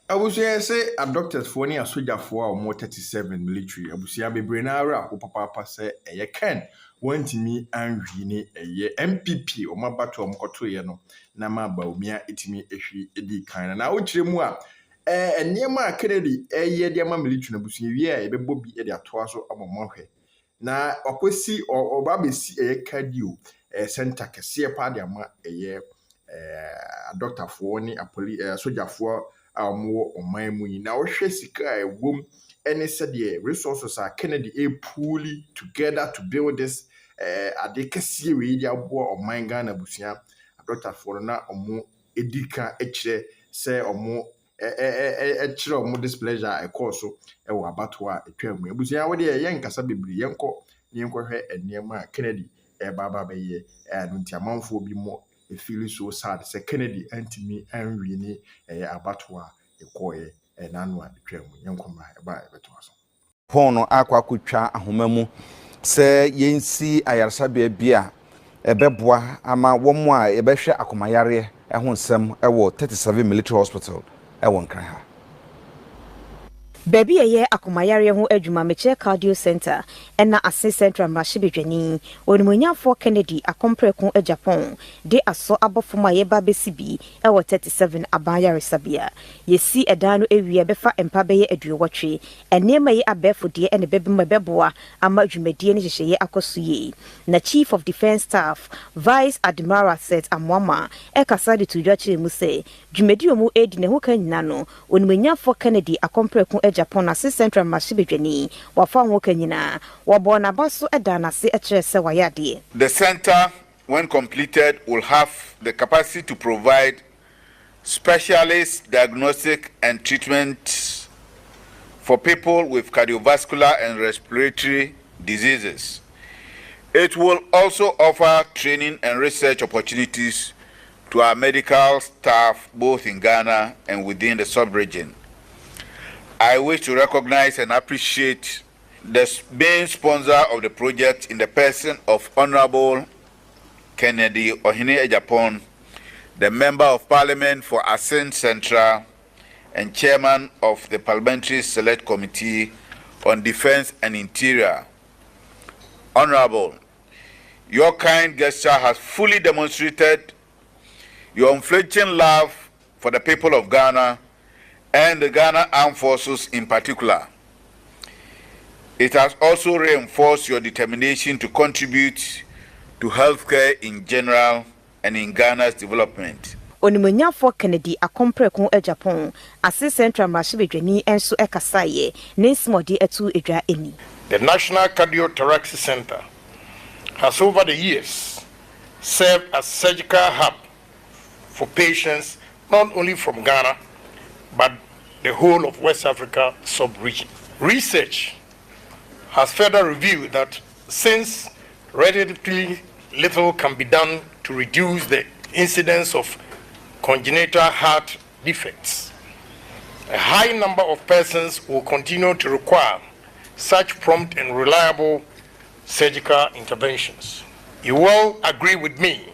Abusia say a doctors for any a soldier for more 37 military. Abusia be brainara or papa say a Ken went me and Rene a year MPP or my battle Mokoto yano. Nama Bawumia itimi edi kind. And I would remua near my Kennedy a year dear military Abusia, yeah, a baby at their twaso of a mohe. Na okwesi or baby see a cardio a center Cassia Padiama a year a doctor for any a police soldier for. More on my money now. Sika a womb and said the resources are Kennedy a poolly together to build this. A decasi radio war of my Ghana Busia, a doctor for na or more edika eche say or more a chill more displeasure a course so a wabatwa a train. Busia, what a young Casabi Yanko, Yanko and near my Kennedy a baba bay and Tiamon for be more. It feels so sad. Say Kennedy anti me and Winnie abatwa ekoye nanwa twam yankomra eba ebetoaso pono akwa kutwa ahomamu se yensi ayarsabea bia ebeboa ama womo a ebehwe akomayare ho nsem ewo 37 military hospital ewo nkran ha Baby ye akomayare ho adwuma meche cardio center ena ase central mashibedwani onumunyafo Kennedy akompreko Agyapong de aso abofoma ye ba besibi ewo 37 abayare sabia yesi edano ewie befa empa beye aduwotwe enema ye abefodie ene bebema beboa ama dwumadie ne hyehye akosuye na chief of defense staff vice admiral set amwama ekasade tudwache mu se dwumadie mu edi ne ho kanyina no onumunyafo Kennedy akompreko Japan as central mashibedwani wafa ho kanyina wabona baso edana se ekyerese wayade. The center when completed will have the capacity to provide specialist diagnostic and treatment for people with cardiovascular and respiratory diseases. It will also offer training and research opportunities to our medical staff both in Ghana and within the sub-region. I wish to recognize and appreciate the main sponsor of the project in the person of Honorable Ken Agyapong, the Member of Parliament for Ascent Central and Chairman of the Parliamentary Select Committee on Defense and Interior. Honorable, your kind gesture has fully demonstrated your unflinching love for the people of Ghana and the Ghana Armed Forces in particular. It has also reinforced your determination to contribute to healthcare in general and in Ghana's development. Onumunyafo Kennedy akompreko Agyapong ase central mashibedwani enso ekasaye nensmodi etu edwa eni. The National Cardiothoracic Center has over the years served as surgical hub for patients not only from Ghana but the whole of West Africa sub-region. Research has further revealed that since relatively little can be done to reduce the incidence of congenital heart defects, a high number of persons will continue to require such prompt and reliable surgical interventions. You will agree with me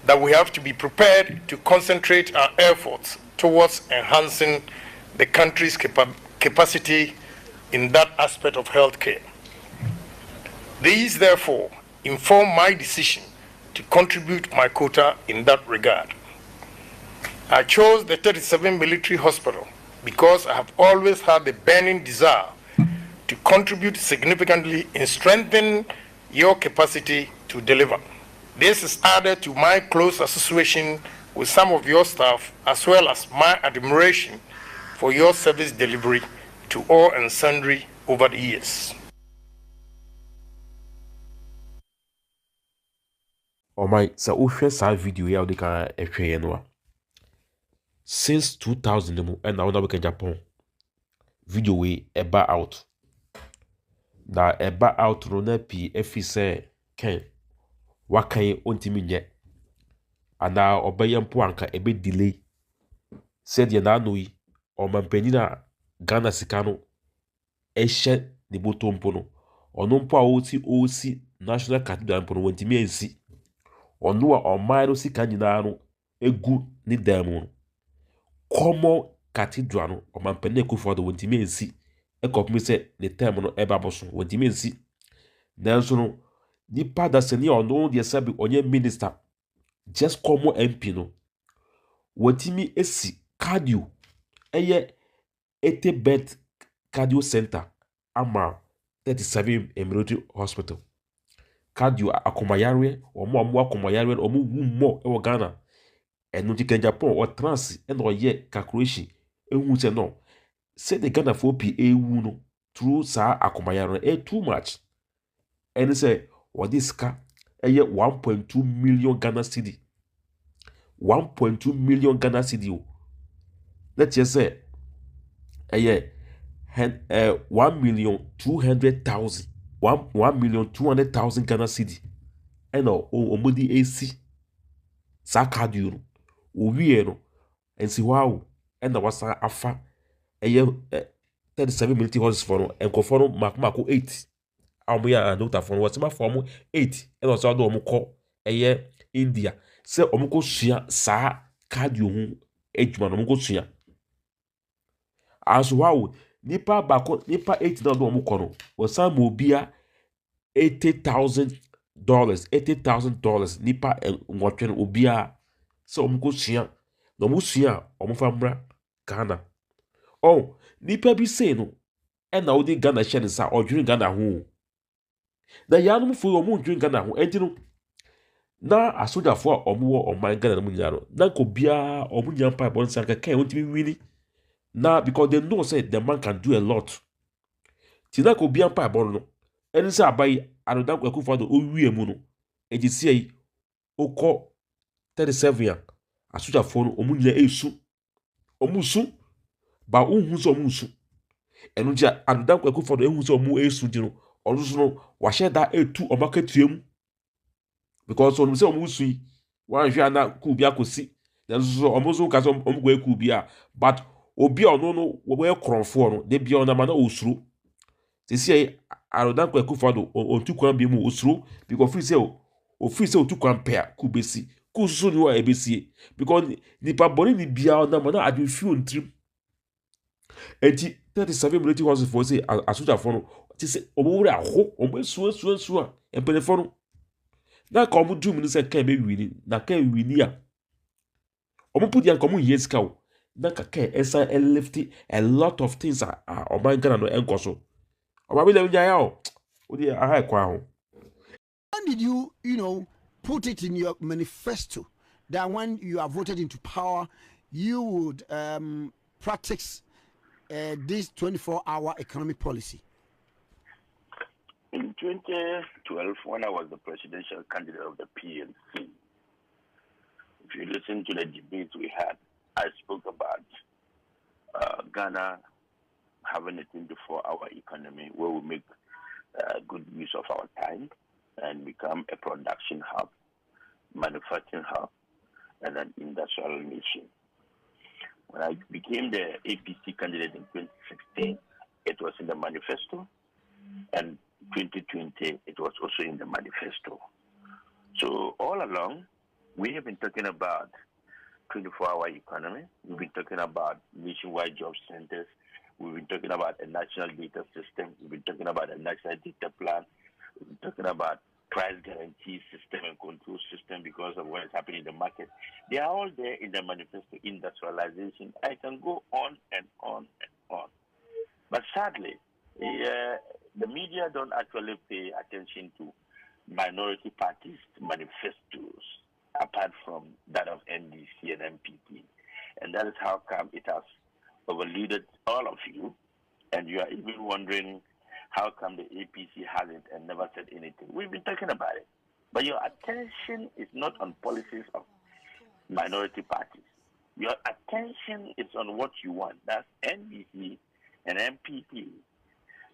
that we have to be prepared to concentrate our efforts towards enhancing the country's capacity in that aspect of healthcare. These, therefore, inform my decision to contribute my quota in that regard. I chose the 37 military hospital because I have always had the burning desire to contribute significantly in strengthening your capacity to deliver. This is added to my close association with some of your staff, as well as my admiration for your service delivery to all and sundry over the years. Oh my, so we share video here they can no. Since 2000 and now we can Japan video we eba out. Da eba out no na pi efi say Ken wakan ontimi nye. Ana obeye mpo anka ebe delay. Said ye na no yi o mampani na Ghana sika no ehye ne botompo no. Ono mpo a osi National Cathedral mpo no wantimi ensi. Ono a omairo sika nyina no egu ni damu. Common cathedral no ɔmampanin Akufo-Addo wɔntumi nsi ɛkɔpem sɛ ne term no ɛba bɔ so wɔntumi nsi nanso no nipa da sɛ ne ɔno deɛ sɛbi ɔnyɛ minister just common MP no wɔntumi esi cardio ɛyɛ 80-bed cardio center ama 37 military hospital cardio akomayare ɔmo akomayare ɔmo wu mmɔ ɛwɔ Ghana ɛno ti Ken Agyapong ɔtrans ɛna ɔyɛ calculation ehu sɛ no sɛ de Ghana for pii ewu no through saa akomayare no too much ɛne sɛ wɔde sika ɛyɛ 1.2 million Ghana cedi 1.2 million Ghana cedi o na kyerɛ sɛ ɛyɛ 1,200,000 1,200,000 Ghana cedi ɛna ɔmodi esi saa cardio no owie no nsi hɔ awo ɛna wasa afa ɛyɛ 37 military horses for no nkɔfo no mako 8 a ɔmo yɛ anota for no wɔsema for ɔmo 8 ɛna ɔsɛ ɔdo ɔmo kɔ ɛyɛ India sɛ ɔmo kɔ sua saa cardio ho adwuma no ɔmo kɔ sua aso hɔ awo nipa 8 na ɔdo ɔmo kɔ no wɔsan ma obia $80,000 nipa nwɔtwe no obia sɛ ɔmo kɔ sua na ɔmo sua ɔmo fa mmra Ghana nipa bi sei no ɛna ɔde Ghana hyɛ ne nsa ɔdwene Ghana ho na yanom fo ɔmo ndwene Ghana ho ɛnti no na asogyafoɔ a ɔmo wɔ ɔman Ghana no mu nyinaa no na nko bia ɔmo nya mpa bɔ nsa kɛkɛ ɔntimi wini na because they know say the man can do a lot ti na nko bia mpa bɔ no ɛne sɛ abayi Anodan Akufo-Addo owie mu no ejisie yi okɔ 37 a asogyafoɔ no ɔmo nyina esu ɔmo su ba unhu sɛ ɔmo su ɛno nti Anodan Akufo-Addo ehu sɛ ɔmo esu di no ɔno so no wahyɛ da etu ɔmo akatua because ɔno sɛ ɔmo su yi wanhwɛ ana ku bi akosi nanso so ɔmo so ka sɛ ɔmo go eku bi a but obi a ɔno no wɔyɛ korɔfoɔ no de bia ɔnam na osuro sisi yi Anodan Akufo-Addo ontu kwan bi mu osuro because ofiri sɛ otu kwan pɛ a ku besi ku so ni wa ebesie because nipa bɔne ni bia ɔnam na adwemfi ontrim enti 37 military horses for say asogyafoɔ no ti sɛ ɔmo wura aho ɔmo esu a empelefo no na ka ɔmo dum ni sɛ kan be wini na kan wini a ɔmo pudi an ka ɔmo yɛ sika o na ka kan esa lifty a lot of things a ɔman Ghana no enko so ɔma bi le nya ya o odi aha kwa ho. When did you put it in your manifesto that when you are voted into power you would practice this 24-hour economic policy? In 2012, when I was the presidential candidate of the PNC, if you listen to the debates we had, I spoke about Ghana having a 24-hour economy where we make good use of our time and become a production hub, manufacturing hub, and an industrial nation. When I became the APC candidate in 2016, it was in the manifesto, and 2020, it was also in the manifesto. So all along, we have been talking about 24-hour economy. We've been talking about nationwide job centers. We've been talking about a national data system. We've been talking about a national data plan. We've been talking about price guarantee system and control system because of what is happening in the market. They are all there in the manifesto. Industrialization. I can go on and on and on. But sadly, the media don't actually pay attention to minority parties' manifestos apart from that of NDC and MPP. And that is how come it has overloaded all of you. And you are even wondering how come the APC hasn't and never said anything. We've been talking about it. But your attention is not on policies of minority parties. Your attention is on what you want. That's NDC and MPP.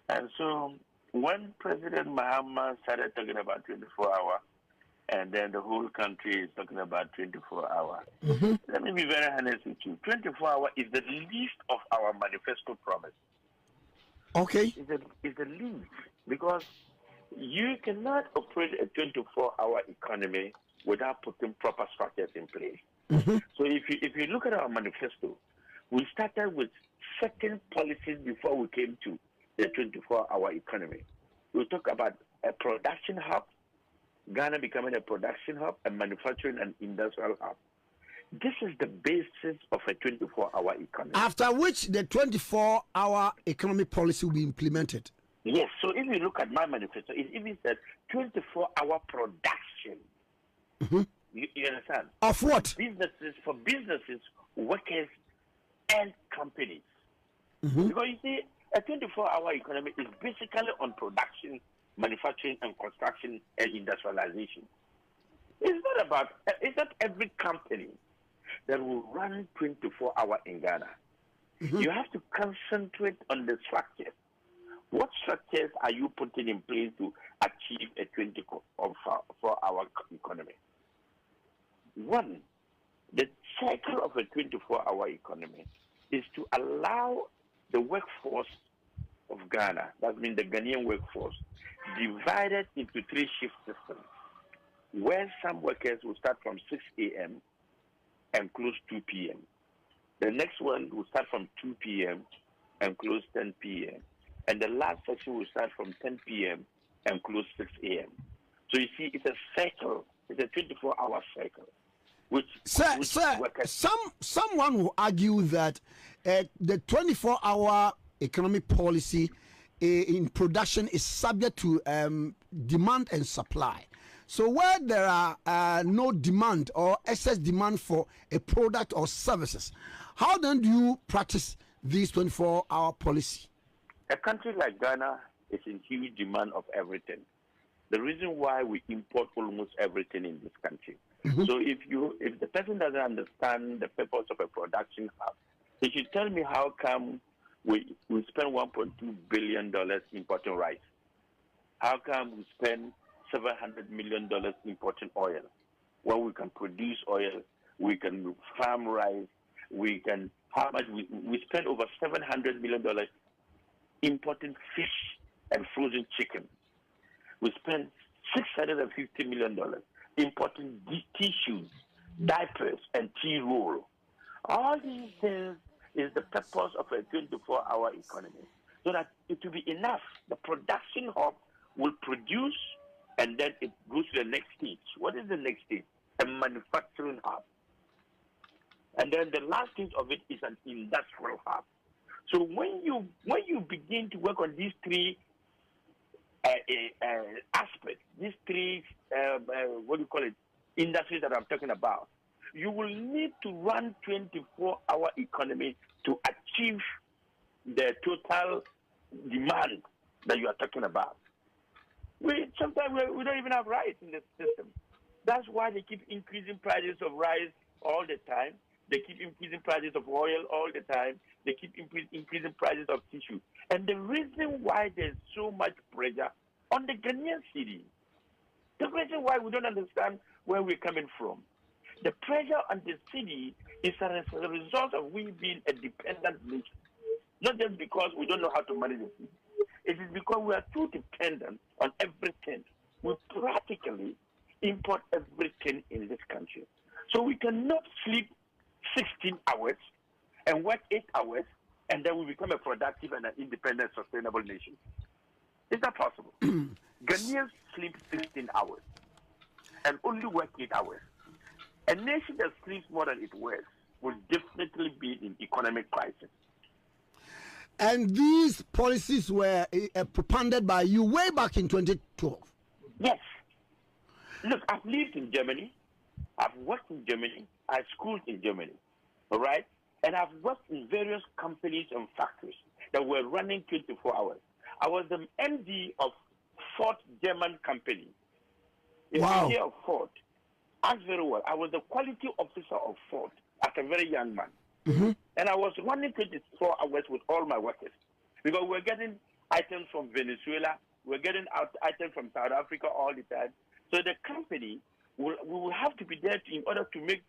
And so when President Mahama started talking about 24-hour, and then the whole country is talking about 24-hour, let me be very honest with you. 24-hour is the least of our manifesto promise. Okay. It's the least because you cannot operate a 24-hour economy without putting proper structures in place. So if you look at our manifesto, We started with certain policies before we came to the 24-hour economy. We talk about a production hub, Ghana becoming a production hub, a manufacturing and industrial hub. This is the basis of a 24-hour economy. After which the 24-hour economy policy will be implemented. Yes, so if you look at my manifesto, it even says 24-hour production. Mm-hmm. You understand? Of what? For businesses, workers, and companies. Mm-hmm. Because you see, a 24-hour economy is basically on production, manufacturing, and construction and industrialization. It's not every company that will run 24-hour in Ghana. Mm-hmm. You have to concentrate on the structures. What structures are you putting in place to achieve a 24-hour economy? One, the cycle of a 24-hour economy is to allow the workforce of Ghana, that means the Ghanaian workforce, divided into 3 shift systems, where some workers will start from 6 a.m. and close 2 p.m. The next one will start from 2 p.m. and close 10 p.m. And the last section will start from 10 p.m. and close 6 a.m. So you see, it's a cycle. It's a 24-hour cycle. Someone will argue that the 24-hour economic policy in production is subject to demand and supply. So where there are no demand or excess demand for a product or services, how then do you practice this 24-hour policy? A country like Ghana is in huge demand of everything. The reason why we import almost everything in this country. Mm-hmm. So if the person doesn't understand the purpose of a production hub, he should tell me how come we spend $1.2 billion importing rice. How come we spend $700 million importing oil? When we can produce oil, we can farm rice, we spend over $700 million importing fish and frozen chicken. We spend $650 million importing tissues, diapers, and tea roll. All these things is the purpose of a 24-hour economy, so that it will be enough. The production hub will produce, and then it goes to the next stage. What is the next stage? A manufacturing hub. And then the last stage of it is an industrial hub. So when you begin to work on these 3 aspects, these 3 industries that I'm talking about, you will need to run 24-hour economy to achieve the total demand that you are talking about. Sometimes we don't even have rice in the system. That's why they keep increasing prices of rice all the time. They keep increasing prices of oil all the time. They keep increasing prices of tissue. And the reason why there's so much pressure on the Ghanaian city, the reason why we don't understand where we're coming from, the pressure on the city is as a result of we being a dependent nation. Not just because we don't know how to manage the city. It is because we are too dependent on everything. We practically import everything in this country. So we cannot sleep 16 hours and work 8 hours, and then we become a productive and an independent, sustainable nation. Is that possible? Ghanaians sleep 16 hours and only work 8 hours. A nation that sleeps more than it works will definitely be in economic crisis. And these policies were propounded by you way back in 2012. Yes. Look, I've lived in Germany. I've worked in Germany. I schooled in Germany. All right? And I've worked in various companies and factories that were running 24 hours. I was the MD of Ford German company. If wow. you hear of Ford, ask very well. I was the quality officer of Ford as a very young man. Mm-hmm. And I was running 24 hours with all my workers because we're getting items from Venezuela, we're getting items from South Africa all the time. So the company we will have to be there in order to make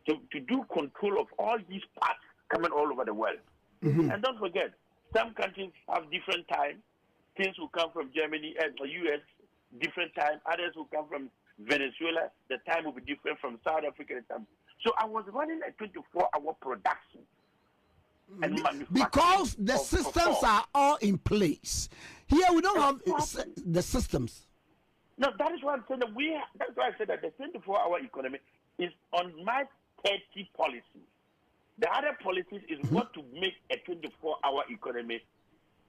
to do control of all these parts coming all over the world. Mm-hmm. And don't forget, some countries have different time. Things will come from Germany and the US, different time. Others will come from Venezuela. The time will be different from South Africa. So I was running a 24-hour production. and manufacturing. Because the systems are all in place. Here we don't have the systems. No, that is why I'm saying that that's why I said that the 24-hour economy is on my 30 policies. The other policies is what to make a 24-hour economy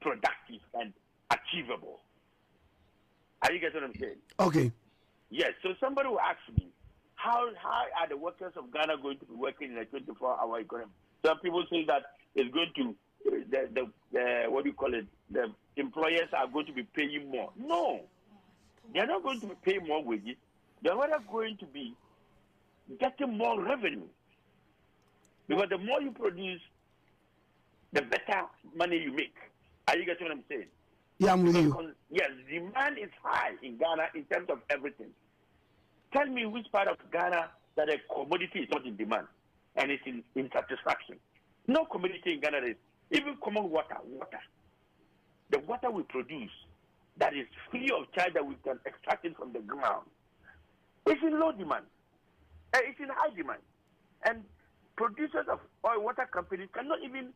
productive and achievable. Are you getting what I'm saying? Okay. Yes. So somebody will ask me, how are the workers of Ghana going to be working in a 24-hour economy? Some people say that it's going to the what do you call it? The employers are going to be paying more. No, they are not going to be paying more wages. They are rather going to be getting more revenue. Because the more you produce, the better money you make. Are you getting what I'm saying? Yeah, I'm with you. Yes, demand is high in Ghana in terms of everything. Tell me which part of Ghana that a commodity is not in demand and it's in satisfaction. No commodity in Ghana is even common water. The water we produce that is free of charge that we can extract it from the ground. It's in low demand. It's in high demand. And producers of oil water companies cannot even